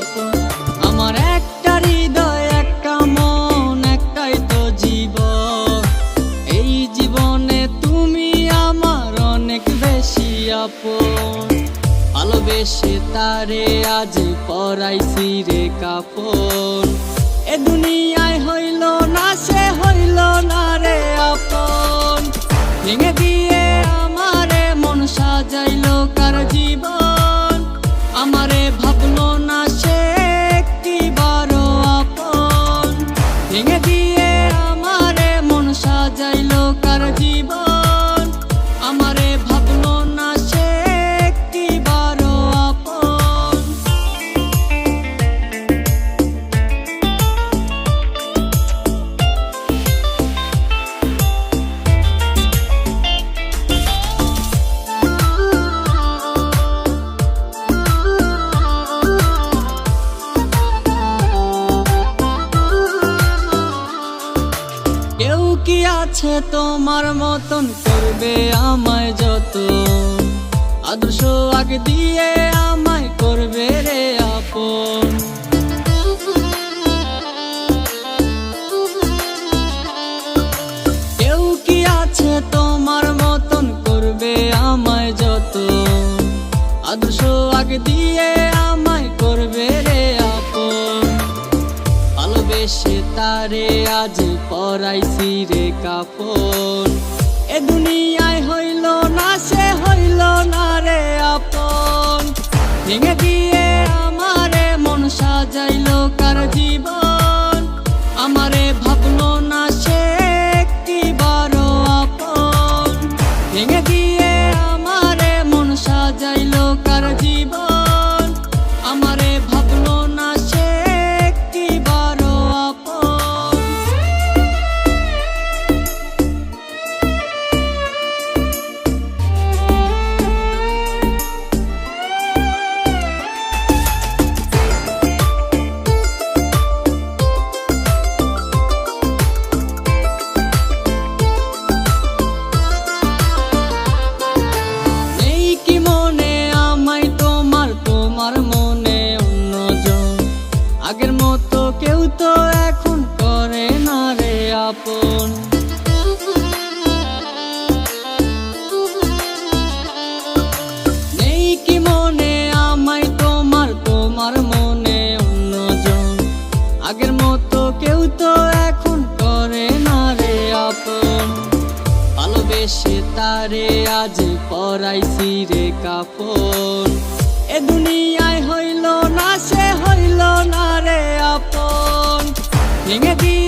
আপন। আমার একটা হৃদয়, একটা মন, একটাই তো জীবন। এই জীবনে তুমি আমার অনেক বেশি আপন। ভালোবেসে তারে আজ পরাইছি রে কাফন। এ দুনিয়ায় হইল না, সে হইল না রে আপন। ভেঙে দিয়ে আমারে মন সাজাইলো কার জীবন। আমারে ভাবলো না সে একটিবারও আপন। ভেঙে দিয়ে আমারে মন সাজাইলো কার জীবন। আমারে ভাবলো না সে একটিবারও আপন। কেউ কি আছে তোমার মতন করবে আমায় যতন? আদর্শ আগে দিয়ে আমায় করবে রে আপন। কেউ কি আছে তোমার মতন করবে আমায় যতন? আদর্শ আগে দিয়ে আমায় করবে রে আপন। ভালোবেসে তারে আজ পরাইছি রে কাফন। এ দুনিয়ায় হইল না, সে হইল না রে আপন। ভেঙে দিয়ে আমারে মন সাজাইলো কার জীবন। আমারে ভাবলো না সে একটিবারও আপন। ভেঙে দিয়ে আমারে মন সাজাইলো কার জীবন। আমারে ভাবলো না সে একটিবারও আপন। নেই কি মনে আমায় তোমার, তোমার মনে অন্যজন? আগের মতো কেউ তো এখন করে না রে আপন। নেই কি মনে আমায় তোমার, তোমার মনে অন্যজন? আগের মতো কেউ তো এখন করে না রে আপন। ভালোবেসে তারে আজ পরাইছি রে কাফন। এ দুনিয়ায় হইল না, সে হইল না রে আপন। ভেঙে দিয়ে